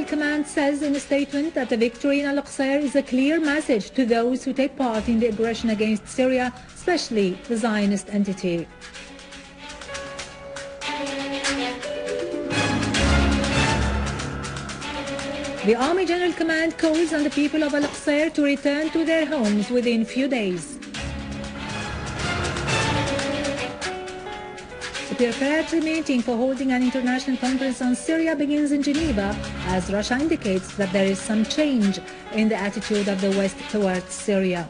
Command says in a statement that the victory in al-Qseir is a clear message to those who take part in the aggression against Syria, especially the Zionist entity. The Army General Command calls on the people of al-Qseir to return to their homes within few days. The preparatory meeting for holding an international conference on Syria begins in Geneva, as Russia indicates that there is some change in the attitude of the West towards Syria.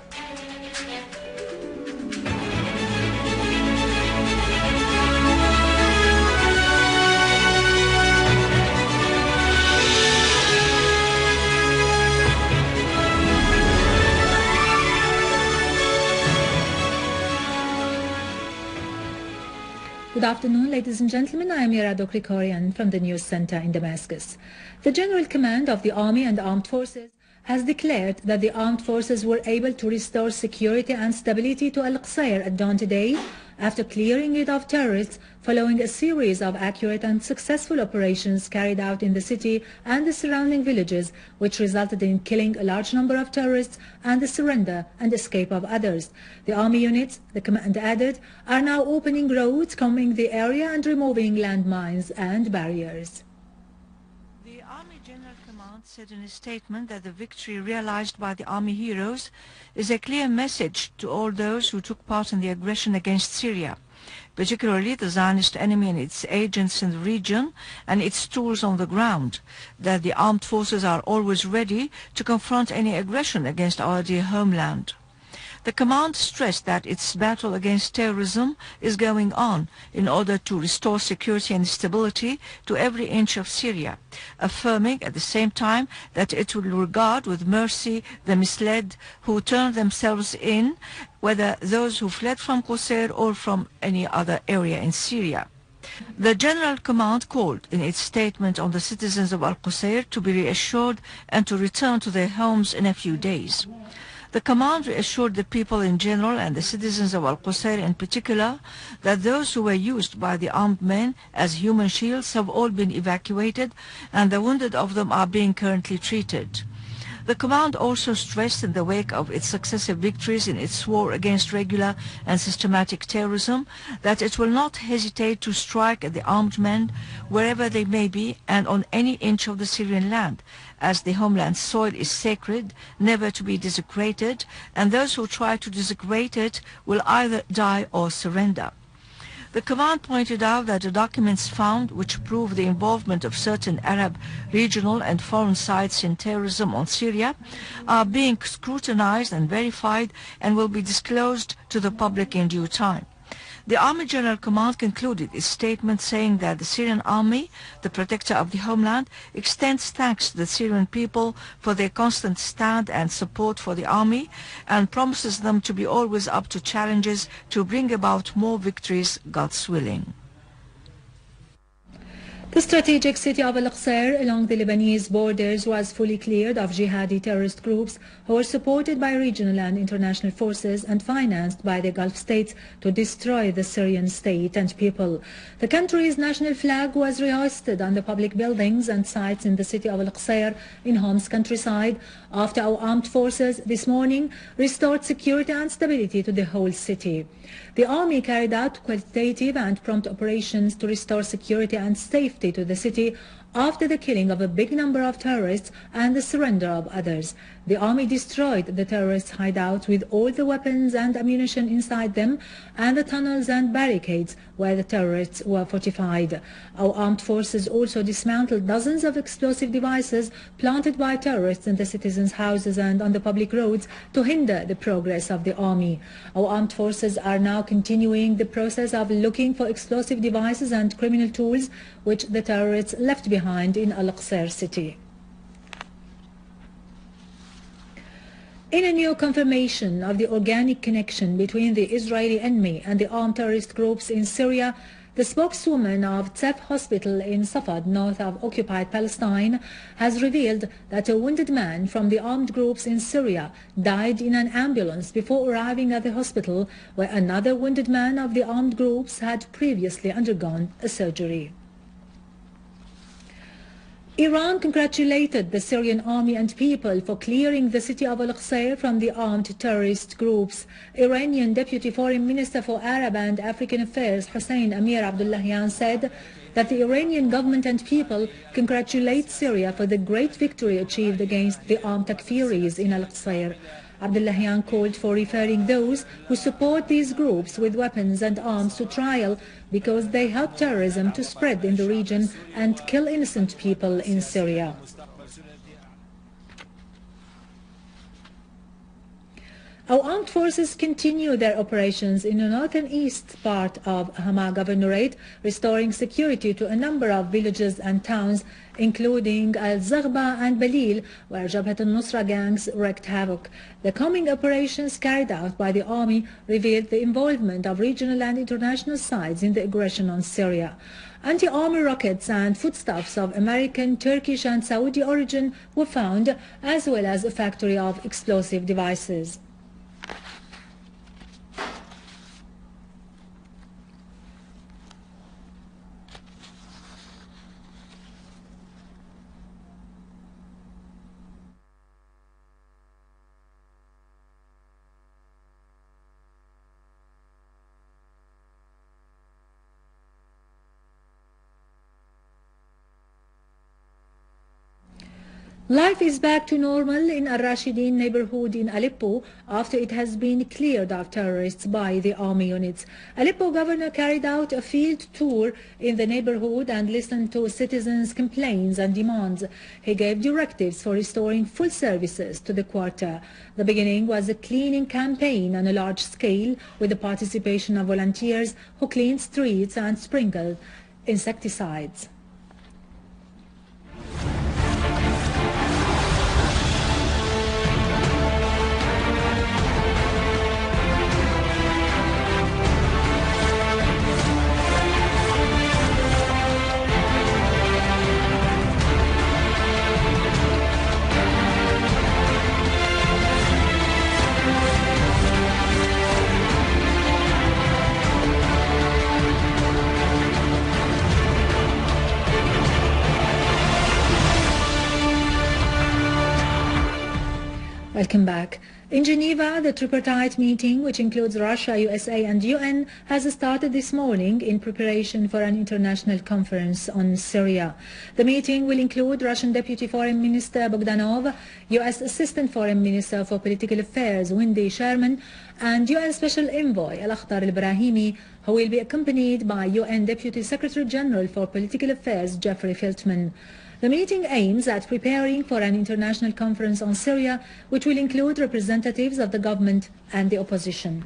Good afternoon, ladies and gentlemen. I am WW3 from the News Center in Damascus. The General Command of the Army and Armed Forces has declared that the armed forces were able to restore security and stability to al-Qseir at dawn today after clearing it of terrorists following a series of accurate and successful operations carried out in the city and the surrounding villages, which resulted in killing a large number of terrorists and the surrender and escape of others. The army units, the command added, are now opening roads, combing the area and removing landmines and barriers. The Army General Command said in a statement that the victory realized by the Army heroes is a clear message to all those who took part in the aggression against Syria, particularly the Zionist enemy and its agents in the region and its tools on the ground, that the armed forces are always ready to confront any aggression against our dear homeland. The command stressed that its battle against terrorism is going on in order to restore security and stability to every inch of Syria, affirming at the same time that it will regard with mercy the misled who turn themselves in, whether those who fled from al-Qseir or from any other area in Syria. The General Command called in its statement on the citizens of al-Qseir to be reassured and to return to their homes in a few days. The command reassured the people in general and the citizens of al-Qseir in particular that those who were used by the armed men as human shields have all been evacuated and the wounded of them are being currently treated. The command also stressed in the wake of its successive victories in its war against regular and systematic terrorism that it will not hesitate to strike at the armed men wherever they may be and on any inch of the Syrian land, as the homeland soil is sacred, never to be desecrated, and those who try to desecrate it will either die or surrender. The command pointed out that the documents found which prove the involvement of certain Arab regional and foreign sites in terrorism on Syria are being scrutinized and verified and will be disclosed to the public in due time. The Army General Command concluded its statement saying that the Syrian army, the protector of the homeland, extends thanks to the Syrian people for their constant stand and support for the army and promises them to be always up to challenges to bring about more victories, God's willing. The strategic city of al-Qseir along the Lebanese borders was fully cleared of jihadi terrorist groups who were supported by regional and international forces and financed by the Gulf states to destroy the Syrian state and people. The country's national flag was rehoisted on the public buildings and sites in the city of al-Qseir in Hom's countryside after our armed forces this morning restored security and stability to the whole city. The army carried out qualitative and prompt operations to restore security and safety to the city after the killing of a big number of terrorists and the surrender of others. The army destroyed the terrorists' hideouts with all the weapons and ammunition inside them and the tunnels and barricades where the terrorists were fortified. Our armed forces also dismantled dozens of explosive devices planted by terrorists in the citizens' houses and on the public roads to hinder the progress of the army. Our armed forces are now continuing the process of looking for explosive devices and criminal tools which the terrorists left behind in al-Qseir city. In a new confirmation of the organic connection between the Israeli enemy and the armed terrorist groups in Syria, the spokeswoman of Tzef Hospital in Safad, north of occupied Palestine, has revealed that a wounded man from the armed groups in Syria died in an ambulance before arriving at the hospital, where another wounded man of the armed groups had previously undergone a surgery. Iran congratulated the Syrian army and people for clearing the city of al-Qseir from the armed terrorist groups. Iranian Deputy Foreign Minister for Arab and African Affairs Hussein Amir Abdullahian said that the Iranian government and people congratulate Syria for the great victory achieved against the armed Takfiris in al-Qseir. Abdullahian called for referring those who support these groups with weapons and arms to trial because they help terrorism to spread in the region and kill innocent people in Syria. Our armed forces continue their operations in the northern east part of Hama Governorate, restoring security to a number of villages and towns, including Al-Zaghba and Balil, where Jabhat al-Nusra gangs wreaked havoc. The coming operations carried out by the army revealed the involvement of regional and international sides in the aggression on Syria. Anti-army rockets and foodstuffs of American, Turkish and Saudi origin were found, as well as a factory of explosive devices. Life is back to normal in al-Rashidin neighborhood in Aleppo after it has been cleared of terrorists by the army units. Aleppo governor carried out a field tour in the neighborhood and listened to citizens' complaints and demands. He gave directives for restoring full services to the quarter. The beginning was a cleaning campaign on a large scale with the participation of volunteers who cleaned streets and sprinkled insecticides. Welcome back. In Geneva, the tripartite meeting, which includes Russia, USA and UN, has started this morning in preparation for an international conference on Syria. The meeting will include Russian Deputy Foreign Minister Bogdanov, US Assistant Foreign Minister for Political Affairs Wendy Sherman, and UN Special Envoy al-Akhtar al-Brahimi, who will be accompanied by UN Deputy Secretary General for Political Affairs Jeffrey Feltman. The meeting aims at preparing for an international conference on Syria, which will include representatives of the government and the opposition.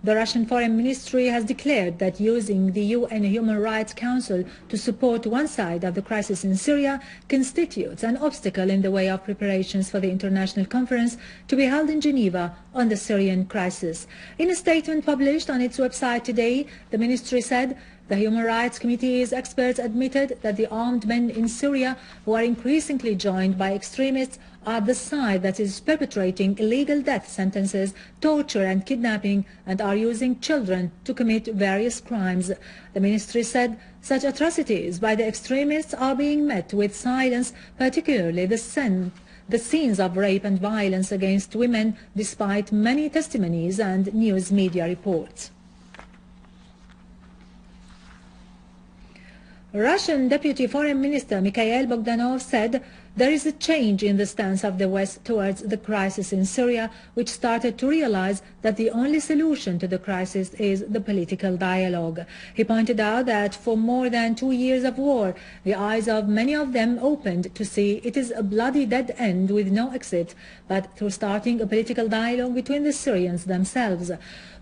The Russian Foreign Ministry has declared that using the UN Human Rights Council to support one side of the crisis in Syria constitutes an obstacle in the way of preparations for the international conference to be held in Geneva on the Syrian crisis. In a statement published on its website today, the ministry said the Human Rights Committee's experts admitted that the armed men in Syria, who are increasingly joined by extremists, are the side that is perpetrating illegal death sentences, torture and kidnapping, and are using children to commit various crimes. The ministry said such atrocities by the extremists are being met with silence, particularly the scenes of rape and violence against women, despite many testimonies and news media reports. Russian Deputy Foreign Minister Mikhail Bogdanov said there is a change in the stance of the West towards the crisis in Syria, which started to realize that the only solution to the crisis is the political dialogue. He pointed out that for more than 2 years of war, the eyes of many of them opened to see it is a bloody dead end with no exit, but through starting a political dialogue between the Syrians themselves.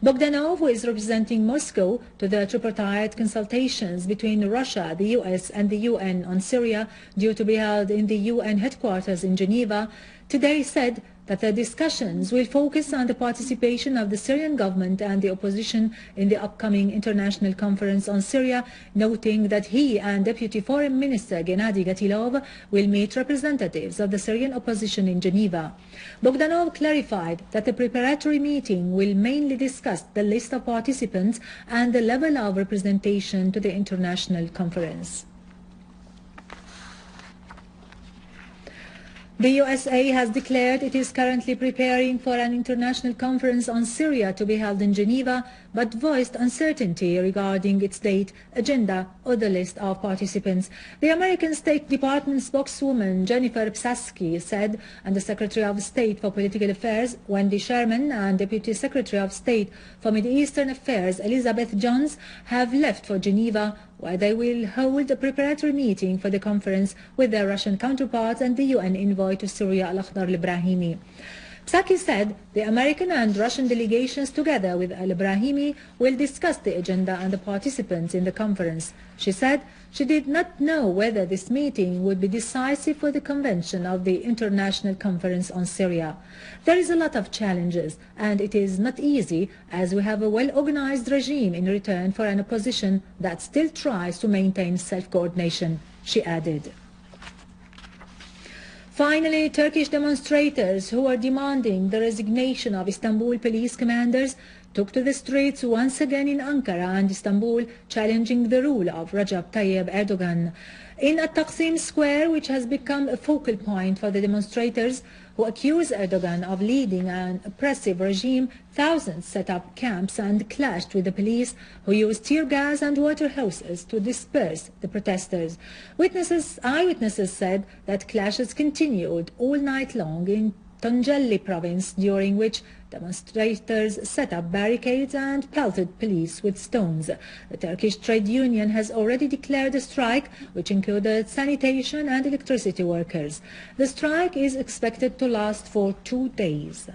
Bogdanov, who is representing Moscow to the tripartite consultations between Russia, the US and the UN on Syria, due to be held in the UN headquarters in Geneva, today said that the discussions will focus on the participation of the Syrian government and the opposition in the upcoming international conference on Syria, noting that he and Deputy Foreign Minister Gennady Gatilov will meet representatives of the Syrian opposition in Geneva. Bogdanov clarified that the preparatory meeting will mainly discuss the list of participants and the level of representation to the international conference. The USA has declared it is currently preparing for an international conference on Syria to be held in Geneva, but voiced uncertainty regarding its date, agenda, or the list of participants. The American State Department spokeswoman Jennifer Psaki said, and the Secretary of State for Political Affairs Wendy Sherman and Deputy Secretary of State for Middle Eastern Affairs Elizabeth Johns have left for Geneva, where they will hold a preparatory meeting for the conference with their Russian counterparts and the UN envoy to Syria al-Akhdar al-Ibrahimi. Psaki said the American and Russian delegations together with al-Ibrahimi will discuss the agenda and the participants in the conference. She said she did not know whether this meeting would be decisive for the convention of the International Conference on Syria. There is a lot of challenges, and it is not easy as we have a well-organized regime in return for an opposition that still tries to maintain self-coordination, she added. Finally, Turkish demonstrators who are demanding the resignation of Istanbul police commanders took to the streets once again in Ankara and Istanbul, challenging the rule of Recep Tayyip Erdogan. In Taksim Square, which has become a focal point for the demonstrators who accuse Erdogan of leading an oppressive regime, thousands set up camps and clashed with the police, who used tear gas and water hoses to disperse the protesters. Eyewitnesses said that clashes continued all night long in Tunceli province, during which demonstrators set up barricades and pelted police with stones. The Turkish trade union has already declared a strike, which included sanitation and electricity workers. The strike is expected to last for 2 days.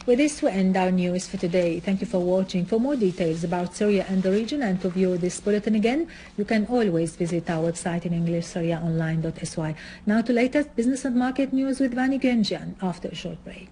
With this, we end our news for today. Thank you for watching. For more details about Syria and the region and to view this bulletin again, you can always visit our website in English, syriaonline.sy. Now to latest business and market news with Vani Genjian after a short break.